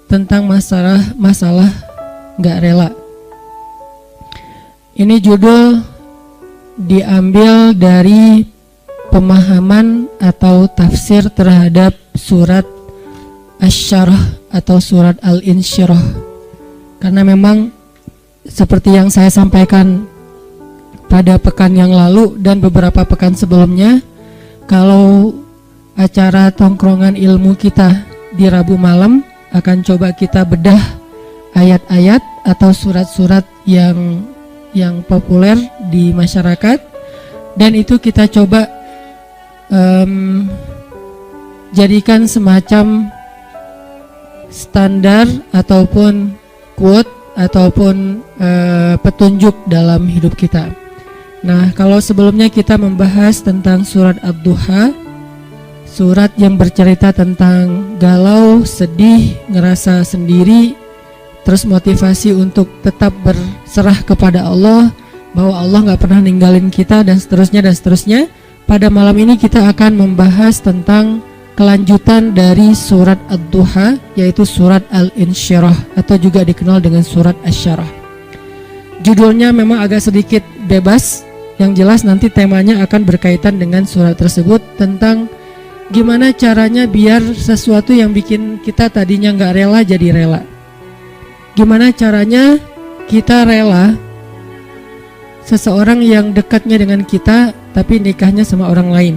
tentang masalah nggak rela. Ini judul diambil dari pemahaman atau tafsir terhadap surat Asy-Syarah atau surat Al-Insyirah. Karena memang seperti yang saya sampaikan pada pekan yang lalu dan beberapa pekan sebelumnya, kalau acara tongkrongan ilmu kita di Rabu malam akan coba kita bedah ayat-ayat atau surat-surat yang populer di masyarakat, dan itu kita coba jadikan semacam standar ataupun quote ataupun petunjuk dalam hidup kita. Nah, kalau sebelumnya kita membahas tentang surat Ad-Duha, surat yang bercerita tentang galau, sedih, ngerasa sendiri, terus motivasi untuk tetap berserah kepada Allah, bahwa Allah gak pernah ninggalin kita, dan seterusnya dan seterusnya. Pada malam ini kita akan membahas tentang kelanjutan dari surat Ad-Duha, yaitu surat Al-Insyirah atau juga dikenal dengan surat Asy-Syarah. Judulnya memang agak sedikit bebas, yang jelas nanti temanya akan berkaitan dengan surat tersebut, tentang gimana caranya biar sesuatu yang bikin kita tadinya gak rela jadi rela. Gimana caranya kita rela seseorang yang dekatnya dengan kita tapi nikahnya sama orang lain.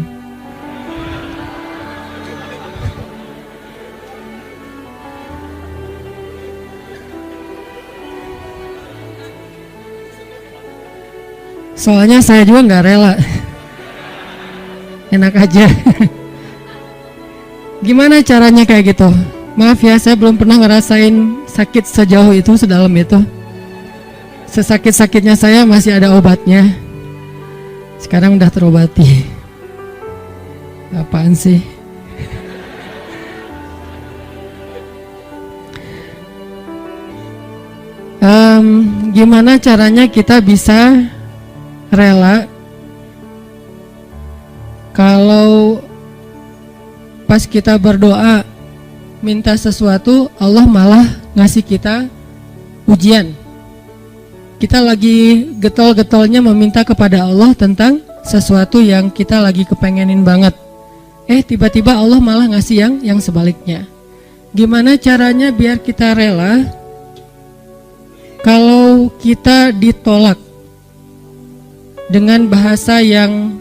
Soalnya saya juga nggak rela. Enak aja. Gimana caranya kayak gitu? Maaf ya, saya belum pernah ngerasain sakit sejauh itu, sedalam itu. Sesakit-sakitnya saya masih ada obatnya. Sekarang udah terobati. Apaan sih? Gimana caranya kita bisa rela kalau pas kita berdoa minta sesuatu, Allah malah ngasih kita ujian. Kita lagi getol-getolnya meminta kepada Allah tentang sesuatu yang kita lagi kepengenin banget, tiba-tiba Allah malah ngasih yang sebaliknya. Gimana caranya biar kita rela kalau kita ditolak dengan bahasa yang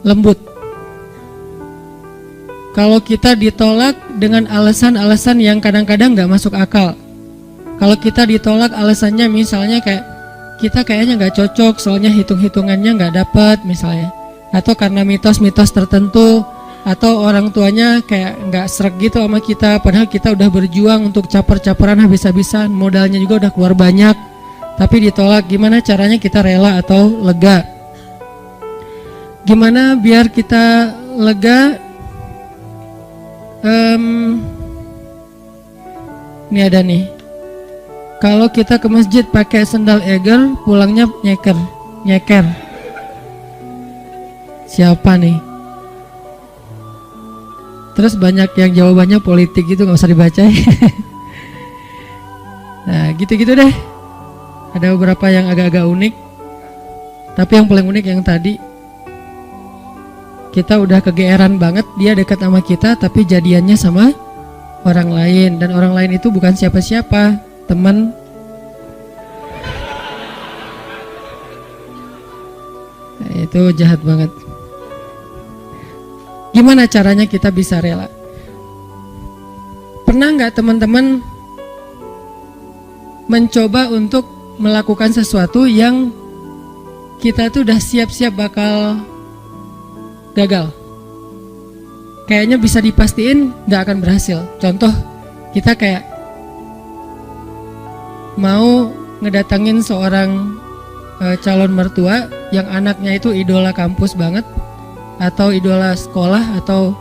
lembut? Kalau kita ditolak dengan alasan-alasan yang kadang-kadang gak masuk akal. Kalau kita ditolak alasannya misalnya kayak kita kayaknya gak cocok, soalnya hitung-hitungannya gak dapat misalnya, atau karena mitos-mitos tertentu, atau orang tuanya kayak gak sreg gitu sama kita, padahal kita udah berjuang untuk caper-caperan habis-habisan, modalnya juga udah keluar banyak, tapi ditolak. Gimana caranya kita rela atau lega? Gimana biar kita lega? Ini ada nih, kalau kita ke masjid pakai sendal eger, pulangnya nyeker. Siapa nih? Terus banyak yang jawabannya politik gitu, gak usah dibaca. Nah gitu-gitu deh. Ada beberapa yang agak-agak unik, tapi yang paling unik yang tadi, kita udah kegeeran banget dia dekat sama kita tapi jadiannya sama orang lain, dan orang lain itu bukan siapa-siapa, teman. Nah, itu jahat banget. Gimana caranya kita bisa rela? Pernah nggak teman-teman mencoba untuk melakukan sesuatu yang kita tuh udah siap-siap bakal gagal? Kayaknya bisa dipastiin gak akan berhasil. Contoh, kita kayak mau ngedatangin seorang calon mertua yang anaknya itu idola kampus banget, atau idola sekolah, atau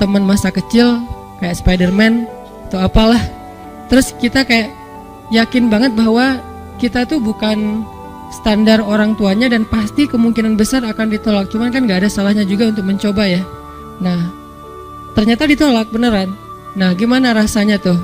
teman masa kecil kayak Spider-Man atau apalah. Terus kita kayak yakin banget bahwa kita tuh bukan standar orang tuanya dan pasti kemungkinan besar akan ditolak. Cuman kan gak ada salahnya juga untuk mencoba ya. Nah, ternyata ditolak beneran. Nah, gimana rasanya tuh?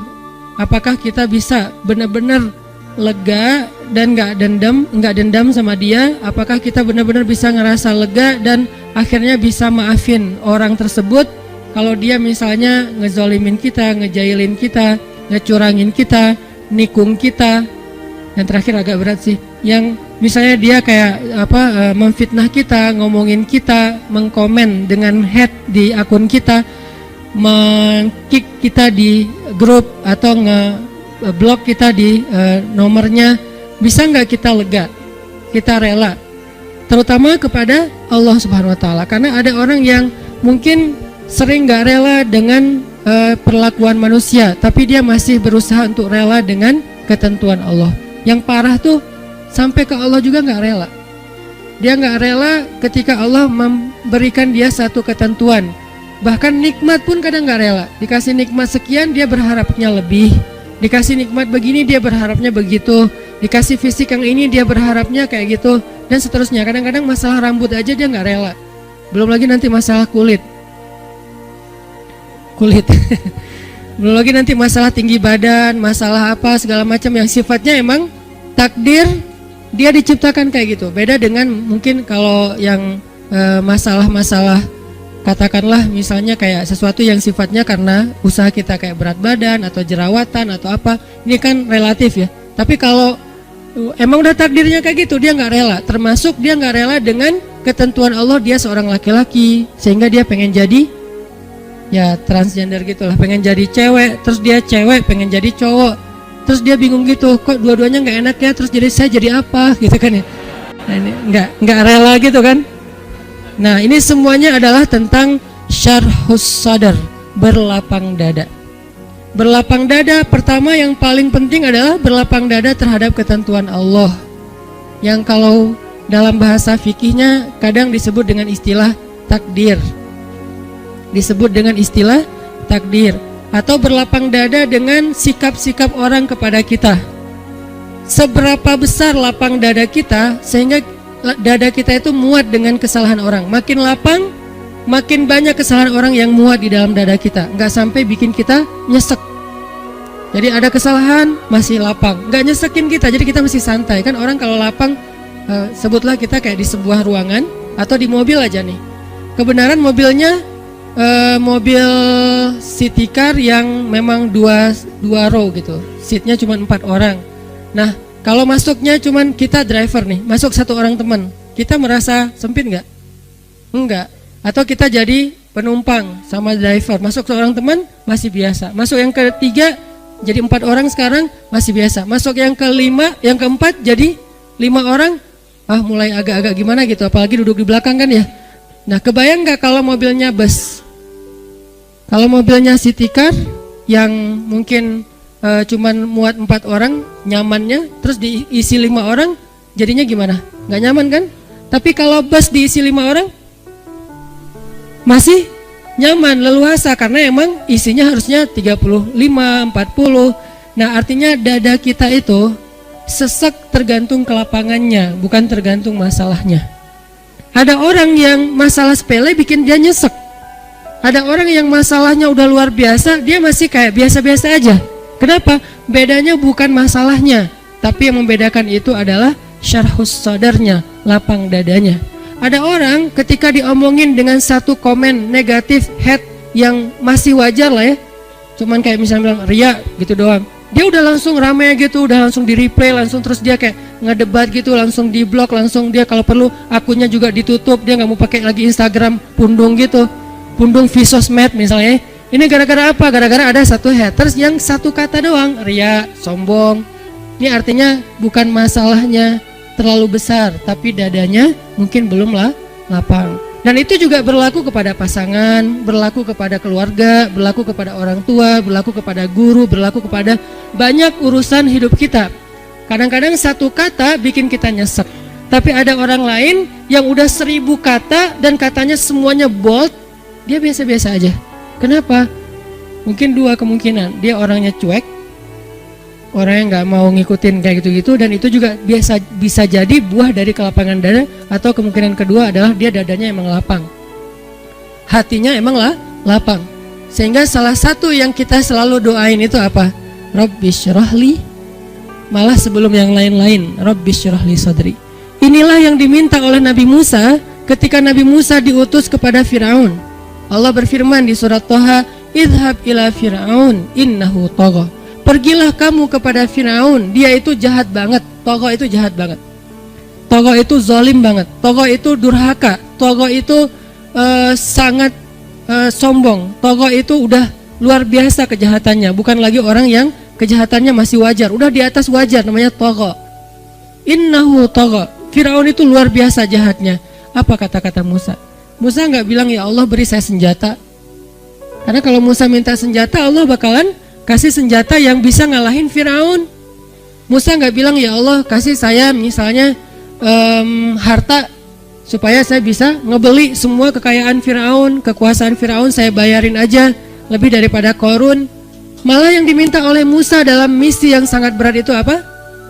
Apakah kita bisa benar-benar lega dan nggak dendam sama dia? Apakah kita benar-benar bisa ngerasa lega dan akhirnya bisa maafin orang tersebut kalau dia misalnya ngezolimin kita, ngejailin kita, ngecurangin kita, nikung kita? Yang terakhir agak berat sih, yang misalnya dia kayak memfitnah kita, ngomongin kita, mengkomen dengan hate di akun kita, meng-kick kita di grup atau nge-block kita di nomornya. Bisa nggak kita lega, kita rela, terutama kepada Allah Subhanahu Wa Taala? Karena ada orang yang mungkin sering nggak rela dengan perlakuan manusia, tapi dia masih berusaha untuk rela dengan ketentuan Allah. Yang parah tuh sampai ke Allah juga nggak rela. Dia nggak rela ketika Allah memberikan dia satu ketentuan. Bahkan nikmat pun kadang nggak rela. Dikasih nikmat sekian dia berharapnya lebih. Dikasih nikmat begini dia berharapnya begitu. Dikasih fisik yang ini dia berharapnya kayak gitu. Dan seterusnya. Kadang-kadang masalah rambut aja dia nggak rela. Belum lagi nanti masalah kulit. Belum lagi nanti masalah tinggi badan, masalah apa segala macam yang sifatnya emang takdir dia diciptakan kayak gitu. Beda dengan mungkin kalau yang masalah-masalah katakanlah misalnya kayak sesuatu yang sifatnya karena usaha kita kayak berat badan atau jerawatan atau apa, ini kan relatif ya. Tapi kalau emang udah takdirnya kayak gitu, dia nggak rela. Termasuk dia nggak rela dengan ketentuan Allah, dia seorang laki-laki sehingga dia pengen jadi ya transgender gitulah, pengen jadi cewek, terus dia cewek pengen jadi cowok, terus dia bingung gitu, kok dua-duanya nggak enak ya, terus jadi saya jadi apa gitu kan ya. Nah, ini nggak rela gitu kan. Nah, ini semuanya adalah tentang syarhus sadar, berlapang dada. Berlapang dada pertama yang paling penting adalah berlapang dada terhadap ketentuan Allah, yang kalau dalam bahasa fikihnya kadang disebut dengan istilah takdir. Disebut dengan istilah takdir, atau berlapang dada dengan sikap-sikap orang kepada kita. Seberapa besar lapang dada kita sehingga dada kita itu muat dengan kesalahan orang. Makin lapang, makin banyak kesalahan orang yang muat di dalam dada kita, nggak sampai bikin kita nyesek. Jadi ada kesalahan masih lapang, nggak nyesekin kita, jadi kita masih santai. Kan orang kalau lapang, sebutlah kita kayak di sebuah ruangan atau di mobil aja nih. Kebenaran mobilnya mobil city car yang memang dua row gitu, seatnya cuma 4 orang. Nah, kalau masuknya cuma kita driver nih, masuk 1 orang teman, kita merasa sempit nggak? Enggak. Atau kita jadi penumpang sama driver, masuk seorang teman masih biasa. Masuk yang ketiga jadi 4 orang sekarang masih biasa. Masuk yang kelima, yang keempat jadi 5 orang, mulai agak-agak gimana gitu, apalagi duduk di belakang kan ya. Nah, kebayang nggak kalau mobilnya bus? Kalau mobilnya city car yang mungkin cuman muat 4 orang nyamannya, terus diisi 5 orang, jadinya gimana? Nggak nyaman kan? Tapi kalau bus diisi 5 orang, masih nyaman, leluasa, karena emang isinya harusnya 35, 40. Nah, artinya dada kita itu sesek tergantung kelapangannya, bukan tergantung masalahnya. Ada orang yang masalah sepele bikin dia nyesek. Ada orang yang masalahnya udah luar biasa, dia masih kayak biasa-biasa aja. Kenapa? Bedanya bukan masalahnya, tapi yang membedakan itu adalah syarhus sadarnya, lapang dadanya. Ada orang ketika diomongin dengan satu komen negatif, hate yang masih wajar lah ya, cuman kayak misalnya bilang ria gitu doang, dia udah langsung rame gitu, udah langsung di replay, langsung terus dia kayak ngedebat gitu, langsung di blok, langsung dia kalau perlu akunnya juga ditutup, dia nggak mau pakai lagi Instagram pundung gitu, pundung visosmed misalnya. Ini gara-gara apa? Gara-gara ada satu haters yang satu kata doang, ria, sombong. Ini artinya bukan masalahnya terlalu besar, tapi dadanya mungkin belum lapang. Dan itu juga berlaku kepada pasangan, berlaku kepada keluarga, berlaku kepada orang tua, berlaku kepada guru, berlaku kepada banyak urusan hidup kita. Kadang-kadang satu kata bikin kita nyesek, tapi ada orang lain yang udah 1000 kata dan katanya semuanya bold, dia biasa-biasa aja. Kenapa? Mungkin 2 kemungkinan, dia orangnya cuek, orang yang nggak mau ngikutin kayak gitu-gitu, dan itu juga bisa jadi buah dari kelapangan dada. Atau kemungkinan kedua adalah dia dadanya emang lapang, hatinya emang lapang, Sehingga salah satu yang kita selalu doain itu apa? Rabbi syrahli, malah sebelum yang lain-lain, Rabbi syrahli sadri. Inilah yang diminta oleh Nabi Musa ketika Nabi Musa diutus kepada Firaun. Allah berfirman di surat Thaha, idhab ila Firaun innahu tagha. Pergilah kamu kepada Firaun, dia itu jahat banget. Tagha itu jahat banget. Tagha itu zalim banget. Tagha itu durhaka. Tagha itu sangat sombong. Tagha itu udah luar biasa kejahatannya, bukan lagi orang yang kejahatannya masih wajar, udah di atas wajar, namanya tagha. Innahu tagha. Firaun itu luar biasa jahatnya. Apa kata-kata Musa? Musa nggak bilang ya Allah beri saya senjata. Karena kalau Musa minta senjata, Allah bakalan kasih senjata yang bisa ngalahin Firaun. Musa nggak bilang ya Allah kasih saya misalnya harta supaya saya bisa ngebeli semua kekayaan Firaun, kekuasaan Firaun saya bayarin aja lebih daripada Qarun. Malah yang diminta oleh Musa dalam misi yang sangat berat itu apa?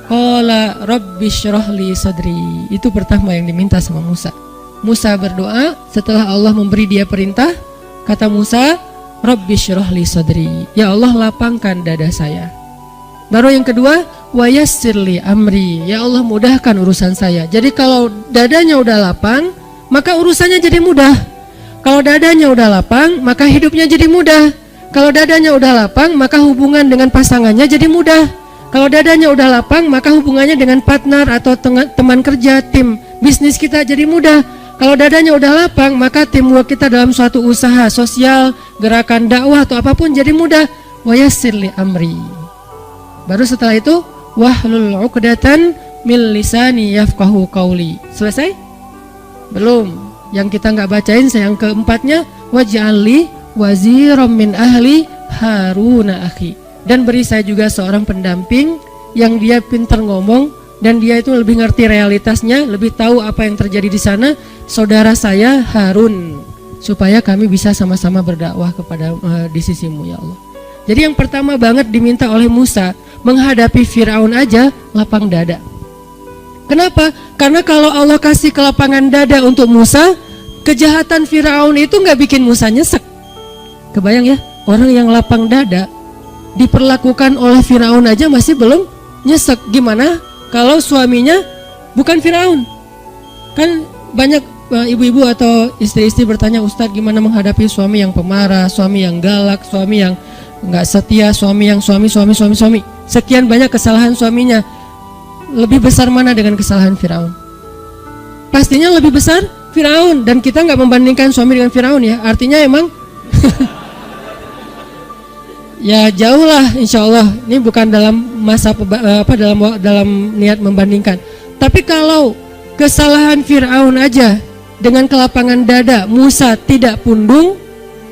Qala rabbi syrahli sadri. Itu pertama yang diminta sama Musa. Musa berdoa setelah Allah memberi dia perintah. Kata Musa, rabbi syrahli sadri. Ya Allah lapangkan dada saya. Baru yang kedua, wa yassirli amri. Ya Allah mudahkan urusan saya. Jadi kalau dadanya udah lapang, maka urusannya jadi mudah. Kalau dadanya udah lapang, maka hidupnya jadi mudah. Kalau dadanya udah lapang, maka hubungan dengan pasangannya jadi mudah. Kalau dadanya udah lapang, maka hubungannya dengan partner atau teman kerja, tim bisnis kita jadi mudah. Kalau dadanya udah lapang, maka teamwork kita dalam suatu usaha sosial, gerakan dakwah atau apapun jadi mudah. Wa yassirli amri. Baru setelah itu wahlul 'uqdatan min lisani yafqahu qauli. Selesai? Belum. Yang kita nggak bacain yang keempatnya waj'alli waziram min ahli Haruna akhi. Dan beri saya juga seorang pendamping yang dia pintar ngomong dan dia itu lebih ngerti realitasnya, lebih tahu apa yang terjadi di sana, saudara saya Harun, supaya kami bisa sama-sama berdakwah kepada di sisimu ya Allah. Jadi yang pertama banget diminta oleh Musa menghadapi Firaun aja lapang dada. Kenapa? Karena kalau Allah kasih kelapangan dada untuk Musa, kejahatan Firaun itu nggak bikin Musa nyesek. Kebayang ya, orang yang lapang dada diperlakukan oleh Firaun aja masih belum nyesek. Gimana kalau suaminya bukan Firaun? Kan banyak ibu-ibu atau istri-istri bertanya, Ustadz gimana menghadapi suami yang pemarah, suami yang galak, suami yang nggak setia, suami yang suami. Sekian banyak kesalahan suaminya. Lebih besar mana dengan kesalahan Firaun? Pastinya lebih besar Firaun. Dan kita nggak membandingkan suami dengan Firaun ya. Artinya emang ya jauh lah insya Allah. Ini bukan dalam masa dalam niat membandingkan. Tapi kalau kesalahan Firaun aja dengan kelapangan dada Musa tidak pundung,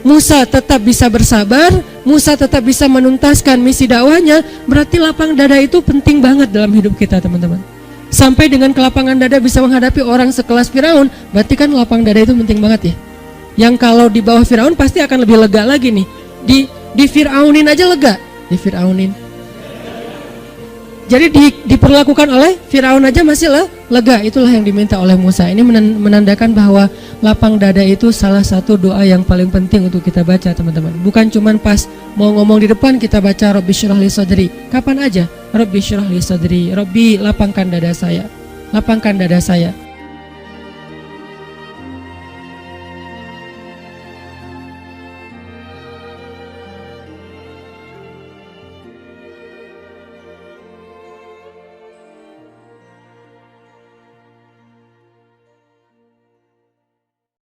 Musa tetap bisa bersabar, Musa tetap bisa menuntaskan misi dakwahnya, berarti lapang dada itu penting banget dalam hidup kita teman-teman. Sampai dengan kelapangan dada bisa menghadapi orang sekelas Firaun, berarti kan lapang dada itu penting banget ya. Yang kalau di bawah Firaun pasti akan lebih lega lagi nih. Di Firaunin aja lega, di Firaunin. Jadi diperlakukan oleh Firaun aja masih lega. Itulah yang diminta oleh Musa. Ini menandakan bahwa lapang dada itu salah satu doa yang paling penting untuk kita baca teman-teman. Bukan cuman pas mau ngomong di depan kita baca Rabbi syrah li sadri. Kapan aja Rabbi syrah li sadri, Rabbi lapangkan dada saya, lapangkan dada saya.